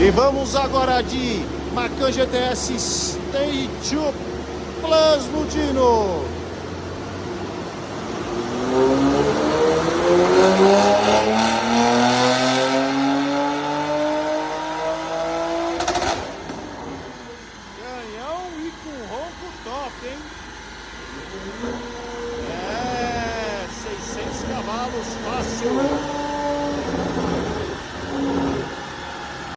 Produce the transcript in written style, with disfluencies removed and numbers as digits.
E vamos agora de Macan GTS Stage 2 Plus no Dino. Canhão e com ronco top, hein? É, 600 cavalos fácil.